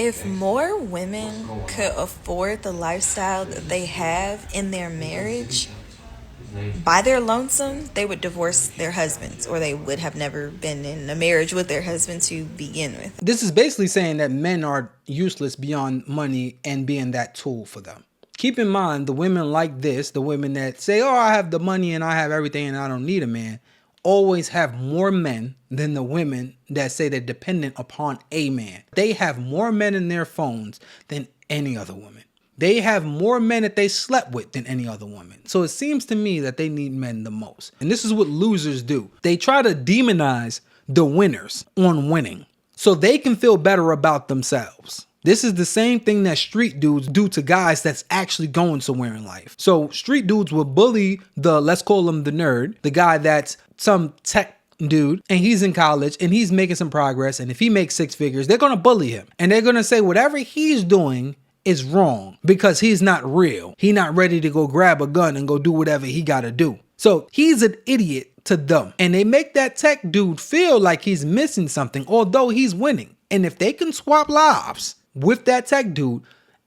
If more women could afford the lifestyle that they have in their marriage, by their lonesome, they would divorce their husbands, or they would have never been in a marriage with their husband to begin with. This is basically saying that men are useless beyond money and being that tool for them. Keep in mind, the women like this, the women that say, oh, I have the money and I have everything and I don't need a man, always have more men than the women that say they're dependent upon a man. They have more men in their phones than any other woman. They have more men that they slept with than any other woman. So it seems to me that they need men the most. And this is what losers do. They try to demonize the winners on winning so they can feel better about themselves. This is the same thing that street dudes do to guys that's actually going somewhere in life. So street dudes will bully the, let's call him the nerd, the guy that's some tech dude and he's in college and he's making some progress. And if he makes six figures, they're going to bully him. And they're going to say whatever he's doing is wrong because he's not real. He's not ready to go grab a gun and go do whatever he got to do. So he's an idiot to them. And they make that tech dude feel like he's missing something, although he's winning. And if they can swap lives with that tech dude,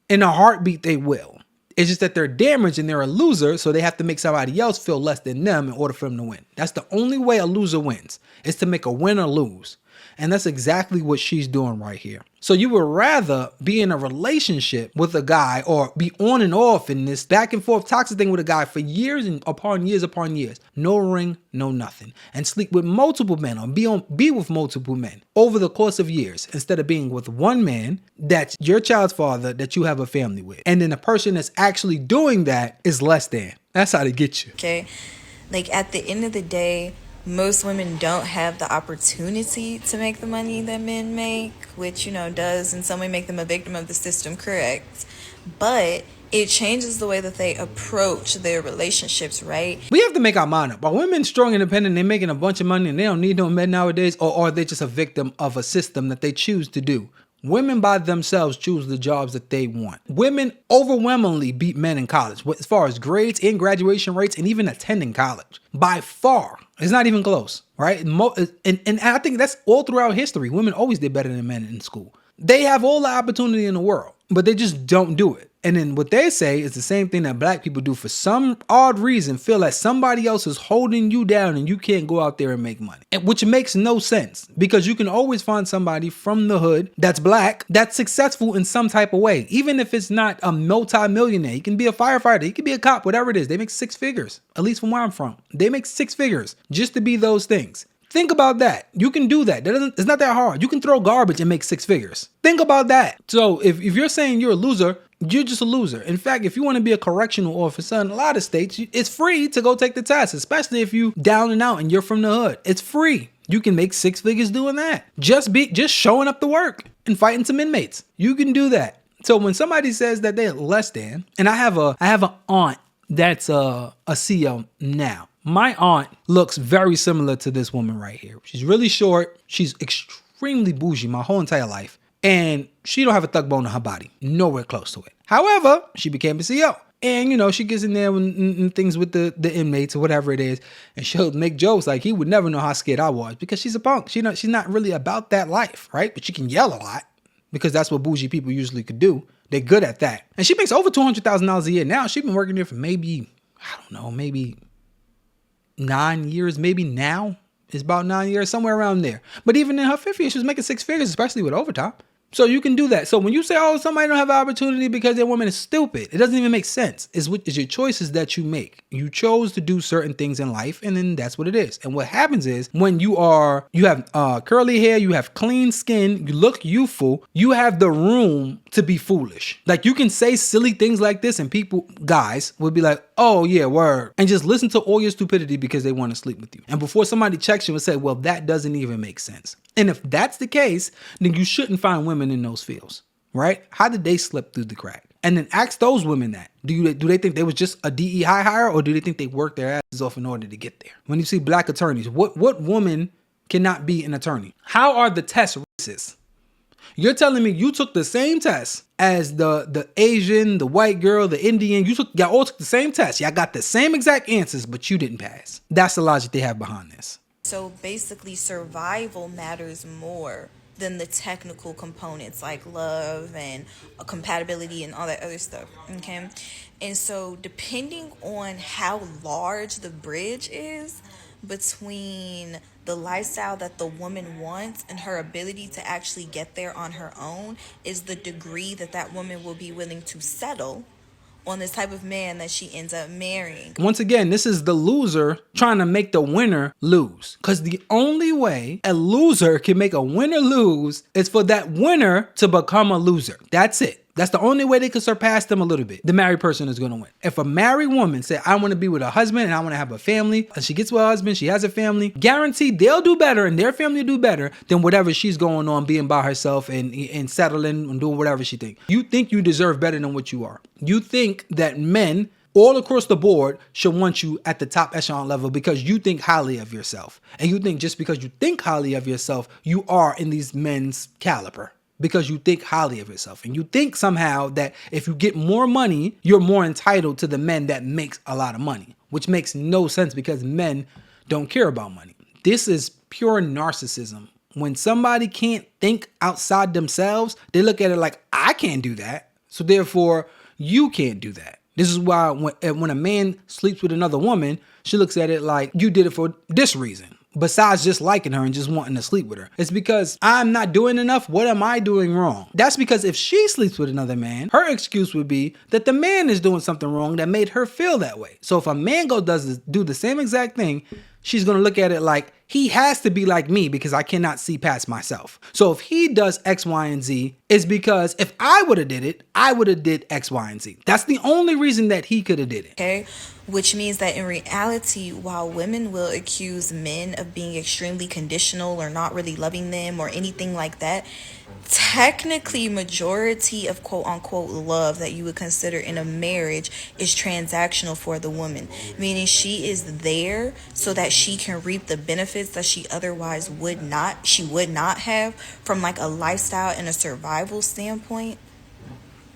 in a heartbeat, they will. It's just that they're damaged and they're a loser, so they have to make somebody else feel less than them in order for them to win. That's the only way a loser wins, is to make a winner lose. And that's exactly what she's doing right here. So you would rather be in a relationship with a guy or be on and off in this back and forth toxic thing with a guy for years and upon years upon years. No ring, no nothing. And sleep with multiple men or be with multiple men over the course of years instead of being with one man that's your child's father that you have a family with. And then the person that's actually doing that is less than. That's how they get you. Okay? Like at the end of the day, most women don't have the opportunity to make the money that men make, which, does in some way make them a victim of the system, correct? But it changes the way that they approach their relationships, right? We have to make our mind up. Are women strong, independent, they're making a bunch of money and they don't need no men nowadays? Or are they just a victim of a system that they choose to do? Women by themselves choose the jobs that they want. Women overwhelmingly beat men in college as far as grades and graduation rates and even attending college. By far. It's not even close, right? And I think that's all throughout history. Women always did better than men in school. They have all the opportunity in the world, but they just don't do it. And then what they say is the same thing that black people do for some odd reason, feel like somebody else is holding you down and you can't go out there and make money. Which makes no sense because you can always find somebody from the hood that's black, that's successful in some type of way. Even if it's not a multi-millionaire, he can be a firefighter, he can be a cop, whatever it is. They make six figures, at least from where I'm from. They make six figures just to be those things. Think about that. You can do that. It's not that hard. You can throw garbage and make six figures. Think about that. So if you're saying you're a loser, you're just a loser. In fact, if you want to be a correctional officer in a lot of states, it's free to go take the test, especially if you down and out and you're from the hood. It's free. You can make six figures doing that. Just showing up to work and fighting some inmates. You can do that. So when somebody says that they're less than, and I have an aunt that's a CEO now. My aunt looks very similar to this woman right here. She's really short. She's extremely bougie my whole entire life. And she don't have a thug bone in her body. Nowhere close to it. However, she became a CEO. And, she gets in there and things with the inmates or whatever it is. And she'll make jokes like he would never know how scared I was because she's a punk. She's not really about that life, right? But she can yell a lot because that's what bougie people usually could do. They're good at that. And she makes over $200,000 a year now. She's been working there for maybe 9 years, maybe now. It's about 9 years, somewhere around there. But even in her fifth year, she was making six figures, especially with overtime. So you can do that. So when you say, oh, somebody don't have an opportunity because their woman is stupid, it doesn't even make sense. It's your choices that you make. You chose to do certain things in life, and then that's what it is. And what happens is when you have curly hair, you have clean skin, you look youthful, you have the room to be foolish. Like you can say silly things like this and guys will be like, oh yeah, word. And just listen to all your stupidity because they want to sleep with you. And before somebody checks you and say, well, that doesn't even make sense. And if that's the case, then you shouldn't find women in those fields, right? How did they slip through the crack? And then ask those women that. Do they think they was just a DEI hire or do they think they worked their asses off in order to get there? When you see black attorneys, what woman cannot be an attorney? How are the tests racist? You're telling me you took the same test as the Asian, the white girl, the Indian. Y'all all took the same test. Y'all got the same exact answers, but you didn't pass. That's the logic they have behind this. So basically, survival matters more than the technical components like love and compatibility and all that other stuff. Okay. And so, depending on how large the bridge is between the lifestyle that the woman wants and her ability to actually get there on her own, is the degree that that woman will be willing to settle on this type of man that she ends up marrying. Once again, this is the loser trying to make the winner lose. Because the only way a loser can make a winner lose is for that winner to become a loser. That's it. That's the only way they can surpass them a little bit. The married person is going to win. If a married woman said, I want to be with a husband and I want to have a family, and she gets with a husband, she has a family, guaranteed they'll do better and their family do better than whatever she's going on being by herself and settling and doing whatever she thinks. You think you deserve better than what you are. You think that men all across the board should want you at the top echelon level because you think highly of yourself. And you think just because you think highly of yourself, you are in these men's caliber. Because you think highly of yourself. And you think somehow that if you get more money, you're more entitled to the men that makes a lot of money. Which makes no sense because men don't care about money. This is pure narcissism. When somebody can't think outside themselves, they look at it like, I can't do that. So therefore, you can't do that. This is why when a man sleeps with another woman, she looks at it like, you did it for this reason. Besides just liking her and just wanting to sleep with her. It's because I'm not doing enough. What am I doing wrong? That's because if she sleeps with another man, her excuse would be that the man is doing something wrong that made her feel that way. So if a man do the same exact thing, she's going to look at it like, he has to be like me because I cannot see past myself. So if he does X, Y, and Z, it's because if I would have did it, I would have did X, Y, and Z. That's the only reason that he could have did it. Okay, which means that in reality, while women will accuse men of being extremely conditional or not really loving them or anything like that, technically majority of quote unquote love that you would consider in a marriage is transactional for the woman, meaning she is there so that she can reap the benefits that she otherwise would not have from like a lifestyle and a survival standpoint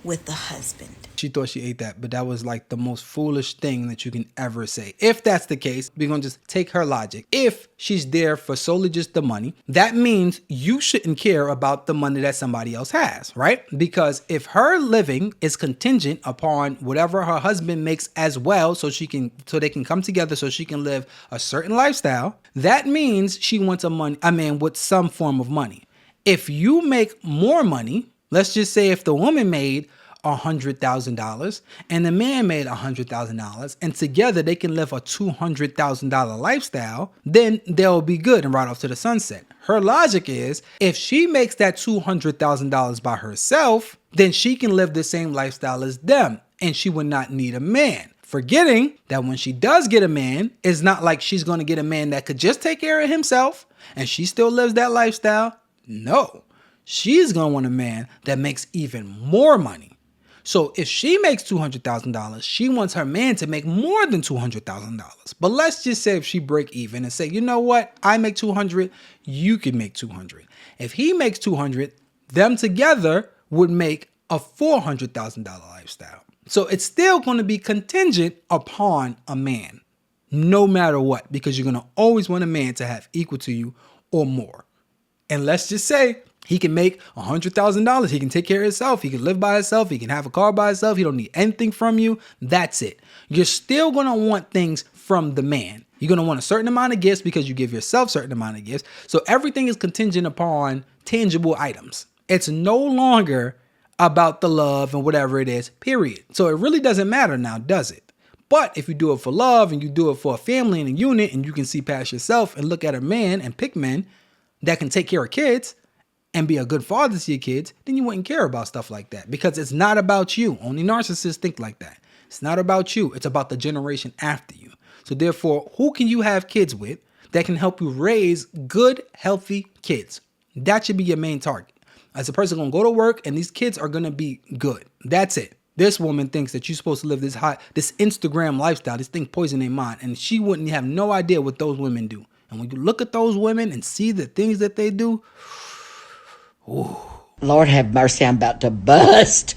with the husband. She thought she ate that, but that was like the most foolish thing that you can ever say. If that's the case, we're going to just take her logic. If she's there for solely just the money, that means you shouldn't care about the money that somebody else has, right? Because if her living is contingent upon whatever her husband makes as well, so they can come together so she can live a certain lifestyle, that means she wants a man with some form of money. If you make more money, let's just say if the woman made $100,000 and the man made $100,000 and together they can live a $200,000 lifestyle, then they'll be good and ride off to the sunset. Her logic is if she makes that $200,000 by herself, then she can live the same lifestyle as them and she would not need a man. Forgetting that when she does get a man, it's not like she's going to get a man that could just take care of himself and she still lives that lifestyle. No, she's going to want a man that makes even more money. So if she makes $200,000, she wants her man to make more than $200,000. But let's just say if she break even and say, you know what? I make 200, you can make 200. If he makes 200, them together would make a $400,000 lifestyle. So it's still going to be contingent upon a man, no matter what, because you're going to always want a man to have equal to you or more. And let's just say he can make $100,000. He can take care of himself. He can live by himself. He can have a car by himself. He don't need anything from you. That's it. You're still going to want things from the man. You're going to want a certain amount of gifts because you give yourself a certain amount of gifts. So everything is contingent upon tangible items. It's no longer about the love and whatever it is, period. So it really doesn't matter now, does it? But if you do it for love and you do it for a family and a unit and you can see past yourself and look at a man and pick men that can take care of kids and be a good father to your kids, then you wouldn't care about stuff like that because it's not about you. Only narcissists think like that. It's not about you. It's about the generation after you. So therefore, who can you have kids with that can help you raise good, healthy kids? That should be your main target. As a person going to go to work and these kids are going to be good. That's it. This woman thinks that you're supposed to live this Instagram lifestyle, this thing poison their mind, and she wouldn't have no idea what those women do. And when you look at those women and see the things that they do, ooh. Lord have mercy, I'm about to bust.